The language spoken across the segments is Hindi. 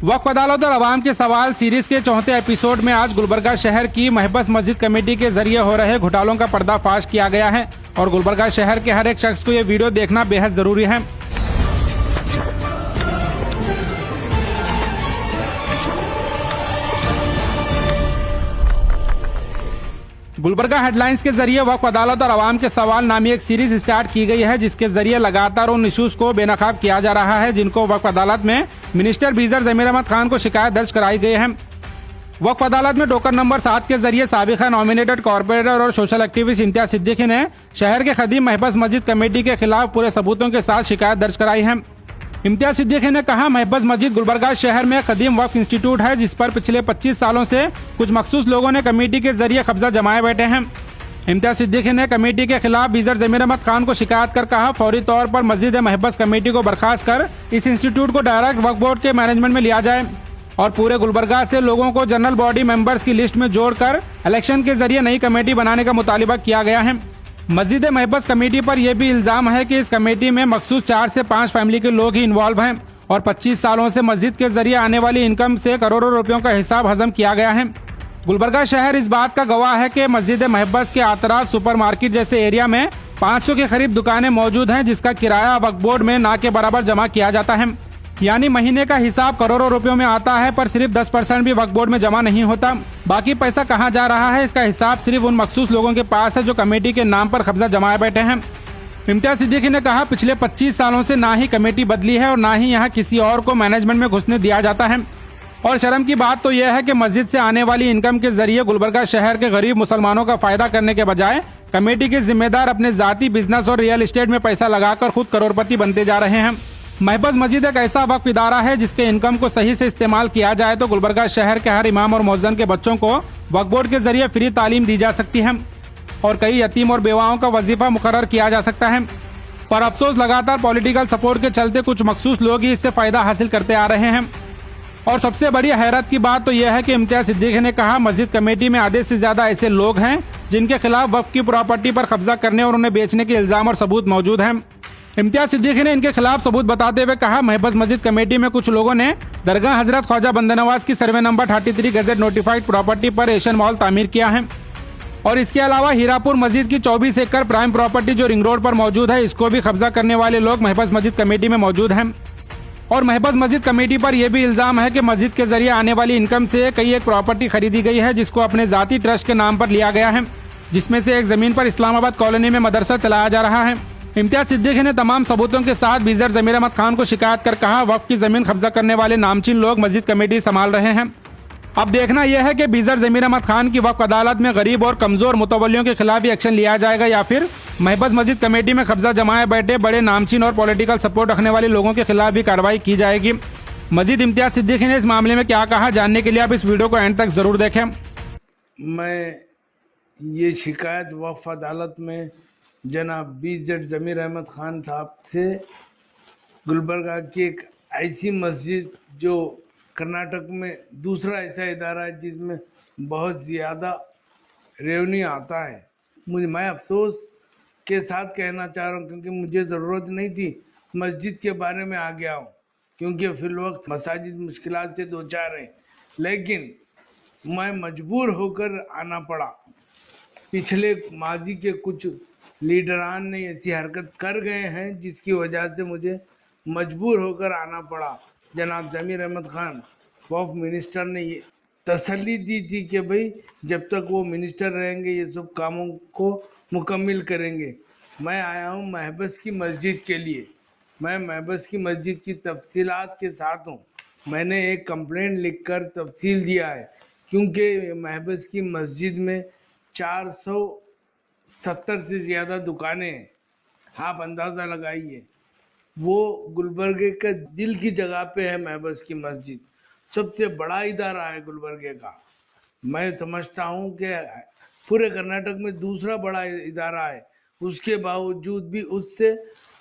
वक्फ अदालत और अवाम के सवाल सीरीज के चौथे एपिसोड में आज गुलबर्गा शहर की महबस मस्जिद कमेटी के जरिए हो रहे घोटालों का पर्दाफाश किया गया है और गुलबर्गा शहर के हर एक शख्स को ये वीडियो देखना बेहद जरूरी है। गुलबर्गा हेडलाइंस के जरिए वक्फ अदालत और अवाम के सवाल नामी एक सीरीज स्टार्ट की गई है, जिसके जरिए लगातार उन इश्यूज को बेनकाब किया जा रहा है जिनको वक्फ अदालत में मिनिस्टर बीजर जमीर अहमद खान को शिकायत दर्ज कराई गई है। वक्फ अदालत में टोकन नंबर 7 के जरिए साबिका नॉमिनेटेड कॉर्पोरेटर और सोशल एक्टिविस्ट इम्तियाज सिद्दीकी ने शहर के खदीम महबस मस्जिद कमेटी के खिलाफ पूरे सबूतों के साथ शिकायत दर्ज कराई है। इम्तियाज सिद्दीकी ने कहा, महबस मस्जिद गुलबर्गा शहर में खदीम वक्फ इंस्टीट्यूट है जिस पर पिछले 25 सालों से कुछ मखसूस लोगों ने कमेटी के जरिए कब्जा जमाए बैठे हैं। इम्तियाज सिद्दीकी ने कमेटी के खिलाफ बीजर जमीर अहमद खान को शिकायत कर कहा, फौरी तौर पर मस्जिद महबस कमेटी को बर्खास्त कर इस इंस्टीट्यूट को डायरेक्ट वक्फ बोर्ड के मैनेजमेंट में लिया जाए और पूरे गुलबर्गा से लोगों को जनरल बॉडी मेंबर्स की लिस्ट में जोड़कर इलेक्शन के जरिए नई कमेटी बनाने का मुतालिबा किया गया है। मस्जिद महबस कमेटी पर यह भी इल्जाम है कि इस कमेटी में मखसूस 4 से 5 फैमिली के लोग ही इन्वॉल्व हैं और 25 सालों से मस्जिद के जरिए आने वाली इनकम से करोड़ों रुपयों का हिसाब हजम किया गया है। गुलबर्गा शहर इस बात का गवाह है कि मस्जिद महबस के आतराफ सुपरमार्केट जैसे एरिया में 500 के करीब दुकानें मौजूद हैं जिसका किराया वक्फ बोर्ड में ना के बराबर जमा किया जाता है। यानी महीने का हिसाब करोड़ों रुपयों में आता है पर सिर्फ 10% भी वक्फ बोर्ड में जमा नहीं होता। बाकी पैसा कहाँ जा रहा है इसका हिसाब सिर्फ उन मखसूस लोगों के पास है जो कमेटी के नाम पर कब्जा जमाए बैठे हैं। इम्तियाज सिद्दीकी ने कहा, पिछले 25 सालों से ना ही कमेटी बदली है और ना ही यहाँ किसी और को मैनेजमेंट में घुसने दिया जाता है और शर्म की बात तो यह है कि मस्जिद से आने वाली इनकम के जरिए गुलबर्गा शहर के गरीब मुसलमानों का फायदा करने के बजाय कमेटी के जिम्मेदार अपने जाती बिजनेस और रियल एस्टेट में पैसा लगाकर खुद करोड़पति बनते जा रहे हैं। महबस मस्जिद एक ऐसा वक्फ इदारा है जिसके इनकम को सही से इस्तेमाल किया जाए तो गुलबर्गा शहर के हर इमाम और मौज़न के बच्चों को वक्फ बोर्ड के जरिए फ्री तालीम दी जा सकती है और कई यतीम और बेवाओं का वजीफा मुकर्रर किया जा सकता है। पर अफसोस लगातार पॉलिटिकल सपोर्ट के चलते कुछ मखसूस लोग ही इससे फायदा हासिल करते आ रहे हैं। और सबसे बड़ी हैरत की बात तो यह है कि इम्तियाज सिद्दीकी ने कहा, मस्जिद कमेटी में आधे से ज्यादा ऐसे लोग हैं जिनके खिलाफ वक्फ की प्रॉपर्टी पर कब्जा करने और उन्हें बेचने के इल्जाम और सबूत मौजूद हैं। इम्तियाज सिद्दीकी ने इनके खिलाफ सबूत बताते हुए कहा, महबस मस्जिद कमेटी में कुछ लोगों ने दरगाह हजरत ख्वाजा बंदनवाज की survey number 33 gazette notified property पर एशियन मॉल तामीर किया है और इसके अलावा हीरापुर मस्जिद की 24 एकड़ प्राइम प्रॉपर्टी जो रिंग रोड पर मौजूद है इसको भी कब्जा करने वाले लोग महबस मस्जिद कमेटी में मौजूद हैं। और महबस मस्जिद कमेटी पर यह भी इल्जाम है कि मस्जिद के जरिए आने वाली इनकम से कई एक प्रॉपर्टी खरीदी गई है जिसको अपने जाती ट्रस्ट के नाम पर लिया गया है, जिसमें से एक जमीन पर इस्लामाबाद कॉलोनी में मदरसा चलाया जा रहा है। इम्तियाज सिद्दीकी ने तमाम सबूतों के साथ बीजर जमीर अहमद खान को शिकायत कर कहा, वक्फ की जमीन कब्जा करने वाले नामचीन लोग मस्जिद कमेटी संभाल रहे हैं। अब देखना यह है कि बीजर जमीर अहमद खान की वक्फ अदालत में गरीब और कमजोर मुतवल्लियों के खिलाफ भी एक्शन लिया जाएगा या फिर महबस मस्जिद कमेटी में कब्जा जमाए बैठे बड़े नामचीन और पॉलिटिकल सपोर्ट रखने वाले लोगों के खिलाफ भी कार्रवाई की जाएगी। मजीद इम्तियाज सिद्दीकी ने इस मामले में क्या कहा, जानने के लिए आप इस वीडियो को एंड तक जरूर देखें। मैं ये शिकायत वक्फ अदालत में जनाब बीजेड जमीर अहमद खान साहब से गुलबर्गा की एक ऐसी मस्जिद जो कर्नाटक में दूसरा ऐसा इदारा है जिसमें बहुत ज़्यादा रेवेन्यू आता है। मैं अफसोस के साथ कहना चाह रहा हूँ क्योंकि मुझे ज़रूरत नहीं थी मस्जिद के बारे में आ गया हूँ क्योंकि फिल वक्त मसाजिद मुश्किलात से दो चार हैं, लेकिन मैं मजबूर होकर आना पड़ा। पिछले माजी के कुछ लीडरान ने ऐसी हरकत कर गए हैं जिसकी वजह से मुझे मजबूर होकर आना पड़ा। जनाब जमीर अहमद खान वक्फ मिनिस्टर ने ये तसल्ली दी थी कि भाई जब तक वो मिनिस्टर रहेंगे ये सब कामों को मुकम्मल करेंगे। मैं आया हूँ महबस की मस्जिद के लिए। मैं महबस की मस्जिद की तफसीलात के साथ हूँ। मैंने एक कंप्लेंट लिखकर तफसील दिया है क्योंकि महबस की मस्जिद में 470 से ज़्यादा दुकानें हैं। आप अंदाज़ा लगाइए, वो गुलबर्गे के दिल की जगह पे है। महबस की मस्जिद सबसे बड़ा इदारा है गुलबर्गे का। मैं समझता हूँ कि पूरे कर्नाटक में दूसरा बड़ा इदारा है, उसके बावजूद भी उससे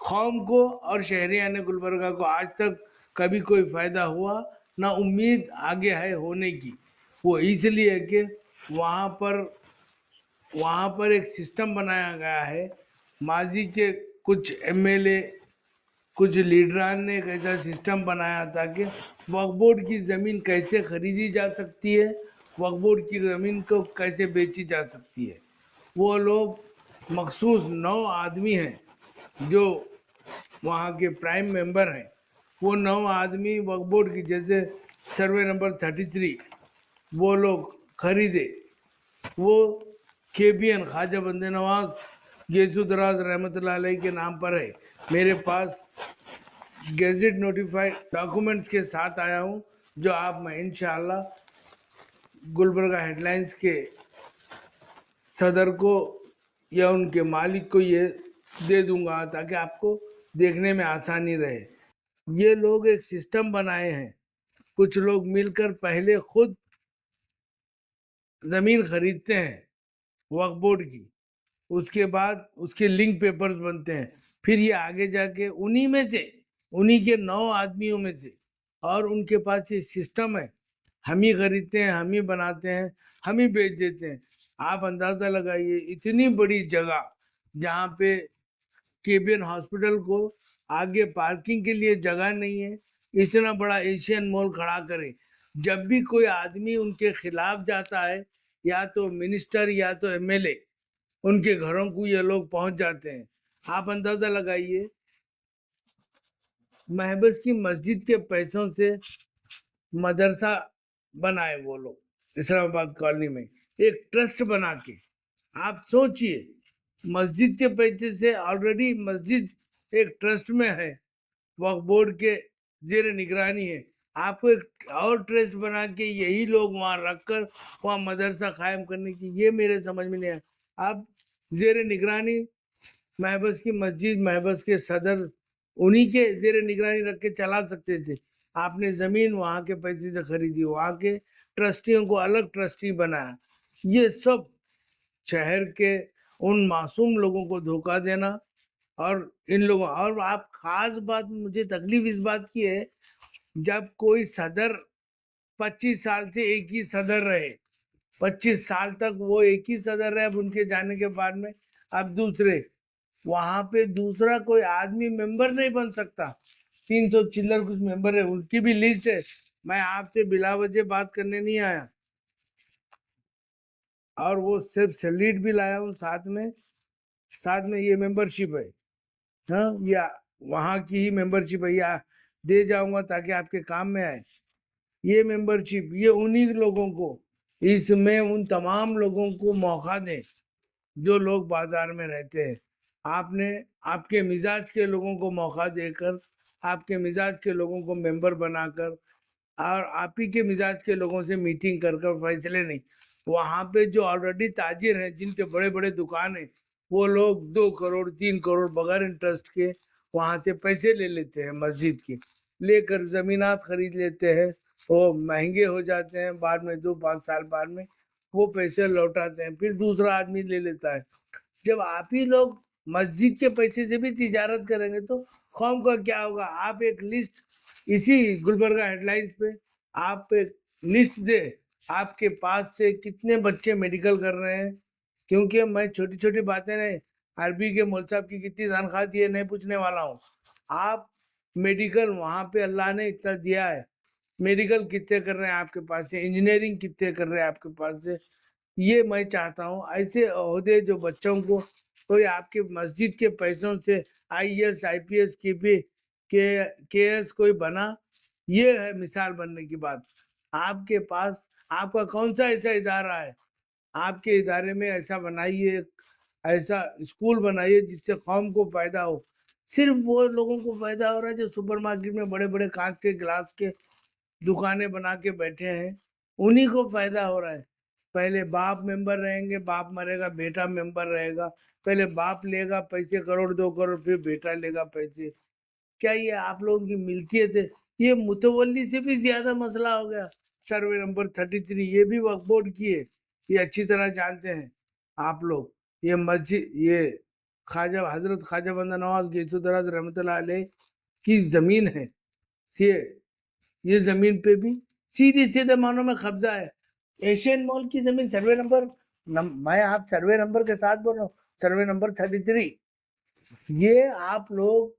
कौम को और शहरियान गुलबर्गा को आज तक कभी कोई फ़ायदा हुआ ना उम्मीद आगे है होने की। वो इसलिए कि वहाँ पर एक सिस्टम बनाया गया है। माजी के कुछ एमएलए कुछ लीडरान ने एक ऐसा सिस्टम बनाया था कि वक्फ बोर्ड की जमीन कैसे खरीदी जा सकती है, वक्फ बोर्ड की जमीन को कैसे बेची जा सकती है। वो लोग मखसूस 9 आदमी हैं जो वहाँ के प्राइम मेंबर हैं। वो 9 आदमी वक्फ बोर्ड की, जैसे सर्वे नंबर 33 वो लोग खरीदे। वो KBN ख्वाजा बंदे नवाज गेसुदराज रहमतुल्लाह अलैह के नाम पर है। मेरे पास गैजेट नोटिफाइड डॉक्यूमेंट्स के साथ आया हूँ, जो आप मैं इंशाअल्लाह गुलबर्गा हेडलाइंस के सदर को या उनके मालिक को ये दे दूंगा, ताकि आपको देखने में आसानी रहे। ये लोग एक सिस्टम बनाए हैं, कुछ लोग मिलकर पहले खुद जमीन खरीदते हैं वक्फ बोर्ड की, उसके बाद उसके लिंक पेपर्स बनते हैं, फिर ये आगे जाके उन्हीं में से, उन्हीं के 9 आदमियों में से, और उनके पास ये सिस्टम है, हम ही खरीदते हैं, हम ही बनाते हैं, हम ही बेच देते हैं। आप अंदाजा लगाइए, इतनी बड़ी जगह जहाँ पे KBN हॉस्पिटल को आगे पार्किंग के लिए जगह नहीं है, इतना बड़ा एशियन मॉल खड़ा करे। जब भी कोई आदमी उनके खिलाफ जाता है, या तो मिनिस्टर या तो MLA, उनके घरों को ये लोग पहुंच जाते हैं। आप अंदाजा लगाइए, महबस की मस्जिद के पैसों से मदरसा बनाए वो लोग इस्लामाबाद कॉलोनी में, एक ट्रस्ट बना के। आप सोचिए, मस्जिद के पैसे से ऑलरेडी मस्जिद एक ट्रस्ट में है, वक्फ बोर्ड के जेर निगरानी है। आपको एक और ट्रस्ट बना के यही लोग वहां रखकर वहां मदरसा कायम करने की, ये मेरे समझ में नहीं आया। आप जेर निगरानी महबस की मस्जिद, महबस के सदर उन्हीं के जेर निगरानी रख के चला सकते थे। आपने जमीन वहां के पैसे से खरीदी, वहां के ट्रस्टियों को अलग ट्रस्टी बनाया। ये सब शहर के उन मासूम लोगों को धोखा देना। और इन लोगों, और आप खास बात, मुझे तकलीफ इस बात की है, जब कोई सदर 25 साल से एक ही सदर रहे, 25 साल तक वो एक ही सदर रहे, अब उनके जाने के बाद में अब दूसरे, वहां पे दूसरा कोई आदमी मेंबर नहीं बन सकता। 300 चिल्लर कुछ मेंबर है, उनकी भी लिस्ट है। मैं आपसे बिला वजह बात करने नहीं आया, और वो सिर्फ सैलरीड भी लाया हूँ साथ में, साथ में ये मेंबरशिप है। हाँ, या वहां की ही मेंबरशिप है, या दे जाऊंगा ताकि आपके काम में आए। ये मेंबरशिप ये उन्हीं लोगों को, इसमें उन तमाम लोगों को मौका दें जो लोग बाजार में रहते हैं। आपने आपके मिजाज के लोगों को मौका देकर, आपके मिजाज के लोगों को मेंबर बनाकर, और आप ही के मिजाज के लोगों से मीटिंग कर कर फैसले नहीं। वहां पे जो ऑलरेडी ताजिर हैं, जिनके बड़े बड़े दुकान है, वो लोग 2 करोड़ 3 करोड़ बगैर इंटरेस्ट के वहां से पैसे ले लेते हैं मस्जिद के, लेकर जमीनात खरीद लेते हैं। वो महंगे हो जाते हैं, बाद में 2-5 साल बाद में वो पैसे लौटाते हैं, फिर दूसरा आदमी ले लेता है। जब आप ही लोग मस्जिद के पैसे से भी तिजारत करेंगे तो कौम का क्या होगा। आप एक लिस्ट इसी गुलबर्गा हेडलाइंस पे आप एक लिस्ट दे, आपके पास से कितने बच्चे मेडिकल कर रहे हैं, क्योंकि मैं छोटी छोटी बातें नहीं, अरबी के मौलवी साहब की कितनी तनख्वाह दी है नहीं पूछने वाला हूँ। आप मेडिकल वहां पे अल्लाह ने इतना दिया है, मेडिकल कितने कर रहे हैं आपके पास से, इंजीनियरिंग कितने कर रहे हैं आपके पास से। ये मैं चाहता हूँ ऐसे ओहदे जो बच्चों को कोई आपके मस्जिद के पैसों से IAS IPS KS कोई बना, ये है मिसाल बनने की बात। आपके पास आपका कौन सा ऐसा इदारा है, आपके इदारे में ऐसा बनाइए, ऐसा स्कूल बनाइए जिससे कौम को फायदा हो। सिर्फ वो लोगों को फायदा हो रहा है जो सुपरमार्केट में बड़े बड़े कांच के गिलास के दुकानें बना के बैठे हैं, उन्हीं को फायदा हो रहा है। पहले बाप मेंबर रहेंगे, बाप मरेगा बेटा मेंबर रहेगा, पहले बाप लेगा पैसे 1-2 करोड़, फिर बेटा लेगा पैसे। क्या ये आप लोगों की मिल्कियत है? ये मुतवल्ली से भी ज्यादा मसला हो गया। सर्वे नंबर 33 ये भी वक्फ बोर्ड की है, ये अच्छी तरह जानते हैं आप लोग। ये मस्जिद, ये ख्वाजा हजरत ख्वाजा बंदा नवाज गैसुदराज रहमतुल्लाह अलैह की जमीन है। ये जमीन पे भी सीधे सीधे मानों में कब्जा है। एशियन मॉल की जमीन सर्वे नंबर मैं आप सर्वे नंबर के साथ बोल रहा हूँ, सर्वे नंबर 33। ये आप लोग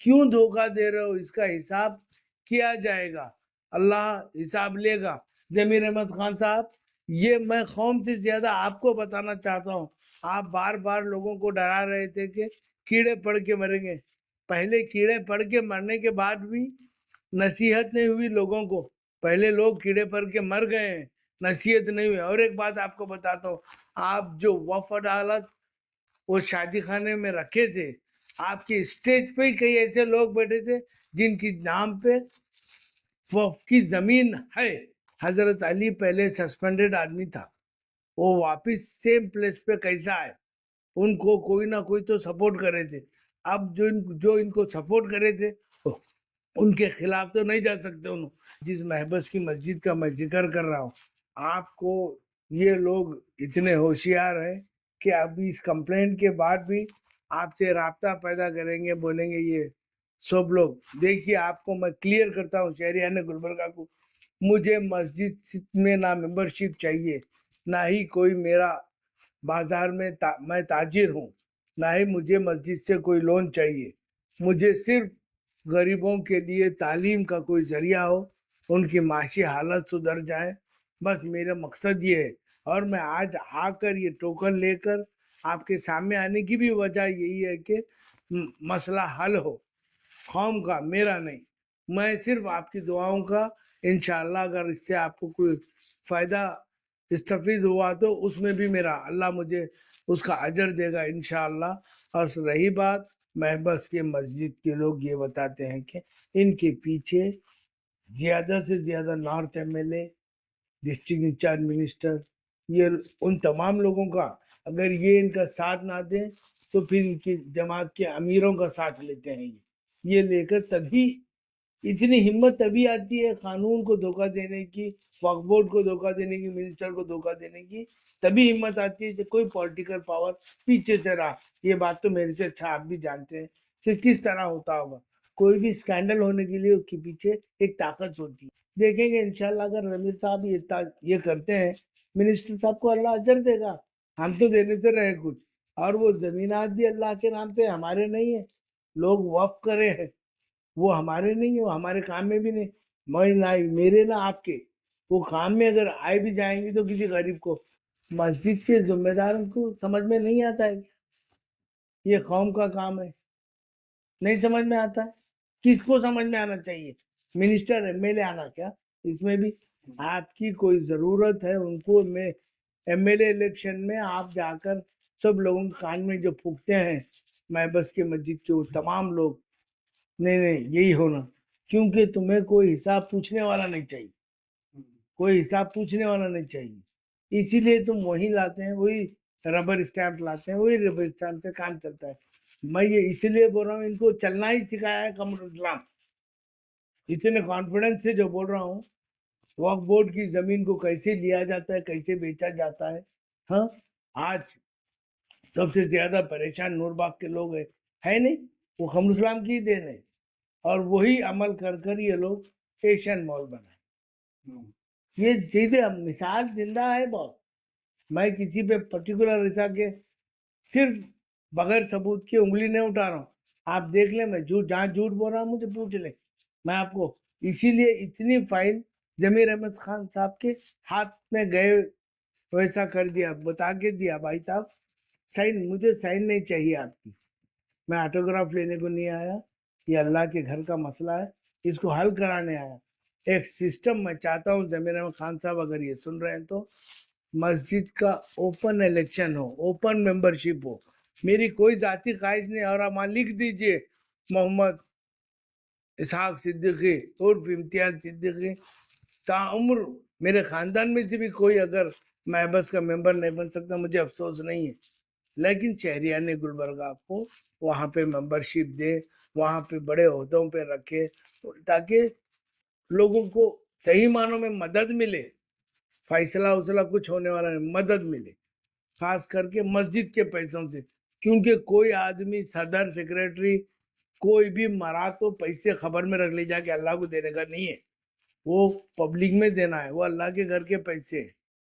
क्यों धोखा दे रहे हो, इसका हिसाब किया जाएगा। अल्लाह हिसाब लेगा। जमीर अहमद खान साहब, ये मैं कौम से ज्यादा आपको बताना चाहता हूँ। आप बार बार लोगों को डरा रहे थे कि कीड़े पड़ के मरेंगे। पहले कीड़े पड़ के मरने के बाद भी नसीहत नहीं हुई लोगों को। पहले लोग कीड़े पड़ के मर गए हैं, नसीहत नहीं हुई। और एक बात आपको बताता हूँ, आप जो वफ अदालत वो शादी खाने में रखे थे, आपके स्टेज पे ही कई ऐसे लोग बैठे थे जिनकी नाम पे वफ की जमीन है। हजरत अली पहले सस्पेंडेड आदमी था, वो वापिस सेम प्लेस पे कैसा है? उनको कोई ना कोई तो सपोर्ट करे थे। अब जो इनको सपोर्ट करे थे उनके खिलाफ तो नहीं जा सकते। उन्होंने जिस महबस की मस्जिद का मैं जिक्र कर रहा हूँ, आपको ये लोग इतने होशियार हैं कि अभी इस कंप्लेंट के बाद भी आपसे राब्ता पैदा करेंगे, बोलेंगे ये सब लोग। देखिए, आपको मैं क्लियर करता हूँ शहरियान गुलबर्गा को, मुझे मस्जिद में ना मेंबरशिप चाहिए, ना ही कोई मेरा बाजार में मैं ताजिर हूँ, ना ही मुझे मस्जिद से कोई लोन चाहिए। मुझे सिर्फ गरीबों के लिए तालीम का कोई जरिया हो, उनकी माशी हालत सुधर जाए, बस मेरा मकसद ये है। और मैं आज आकर ये टोकन लेकर आपके सामने आने की भी वजह यही है कि मसला हल हो, कौम का, मेरा नहीं। मैं सिर्फ आपकी दुआओं का, इंशाल्लाह अगर इससे आपको कोई फायदा इस्तफीद हुआ तो उसमें भी मेरा अल्लाह मुझे उसका अजर देगा इंशाअल्लाह। और रही बात महबस के मस्जिद के लोग ये बताते हैं कि इनके पीछे ज्यादा से ज्यादा north MLA, district incharge minister, ये उन तमाम लोगों का, अगर ये इनका साथ ना दें तो फिर इनकी जमात के अमीरों का साथ लेते हैं। ये लेकर तभी इतनी हिम्मत तभी आती है कानून को धोखा देने की, वक्फ बोर्ड को धोखा देने की, मिनिस्टर को धोखा देने की, तभी हिम्मत आती है जब कोई पॉलिटिकल पावर पीछे से रहा। ये बात तो मेरे से अच्छा आप भी जानते हैं कि किस तरह होता होगा। कोई भी स्कैंडल होने के लिए उसके पीछे एक ताकत होती है। देखेंगे इंशाल्लाह, अगर रमीर साहब ये करते हैं, मिनिस्टर साहब को अल्लाह अजर देगा। हम तो देने से रहे कुछ, और वो जमीनात भी अल्लाह के नाम पे, हमारे नहीं है। लोग वक्फ करे हैं, वो हमारे नहीं है, वो हमारे काम में भी नहीं। मैं ना, मेरे ना आपके वो काम में अगर आए भी जाएंगे तो किसी गरीब को, मस्जिद के जिम्मेदारों को समझ में नहीं आता है ये कौम का काम है। नहीं समझ में आता है। किसको समझ में आना चाहिए? मिनिस्टर एमएलए आना क्या इसमें भी? आपकी कोई जरूरत है उनको? मैं एमएलए इलेक्शन में आप जाकर सब लोगों के कान में जो फूकते हैं, मैं बस के मस्जिद के वो तमाम लोग, नहीं नहीं यही होना, क्योंकि तुम्हें कोई हिसाब पूछने वाला नहीं चाहिए, कोई हिसाब पूछने वाला नहीं चाहिए। इसीलिए तुम वही लाते हैं, वही रबर स्टैंप लाते हैं, वही रबर स्टैंप से काम चलता है। मैं ये इसीलिए बोल रहा हूँ, इनको चलना ही सिखाया है कमर इस्लाम। इतने कॉन्फिडेंस से जो बोल रहा हूँ, वक्फ बोर्ड की जमीन को कैसे लिया जाता है, कैसे बेचा जाता है। हाँ, आज सबसे ज्यादा परेशान नूरबाग के लोग है नहीं, वो कमर इस्लाम की ही देन है। और वही अमल कर कर ये लोग एशियन मॉल बनाए। ये चीजें अब मिसाल जिंदा है बहुत। मैं किसी पे पर्टिकुलर ऐसा के सिर्फ बगैर सबूत की उंगली नहीं उठा रहा हूँ। आप देख ले, मैं झूठ, जहाँ झूठ बोल रहा हूँ मुझे पूछ ले, मैं आपको। इसीलिए इतनी फाइल जमीर अहमद खान साहब के हाथ में गए वैसा कर दिया, बता के दिया, भाई साहब साइन, मुझे साइन नहीं चाहिए आपकी, मैं ऑटोग्राफ लेने को नहीं आया। ये अल्लाह के घर का मसला है, इसको हल कराने आया। एक सिस्टम मैं चाहता हूँ, जमीर अहमद खान साहब अगर ये सुन रहे हैं तो मस्जिद का ओपन इलेक्शन हो, ओपन मेंबरशिप हो। मेरी कोई जाति ख्वाहिश नहीं। और वहां लिख दीजिए मोहम्मद इसहाक सिद्दीकी उर्फ इम्तियाज सिद्दीकी, ताउम्र मेरे खानदान में से भी कोई अगर महबस का मेंबर नहीं बन सकता, मुझे अफसोस नहीं है, लेकिन शहरियान गुलबर्गा को वहां पे मेंबरशिप दे, वहां पे बड़े ओहदों पे रखे, ताकि लोगों को सही मानों में मदद मिले। फैसला उसला कुछ होने वाला नहीं, मदद मिले, खास करके मस्जिद के पैसों से। क्योंकि कोई आदमी, सदर, सेक्रेटरी, कोई भी मरा तो पैसे खबर में रख ले जाके, अल्लाह को देने का नहीं है, वो पब्लिक में देना है, वो अल्लाह के घर के पैसे है।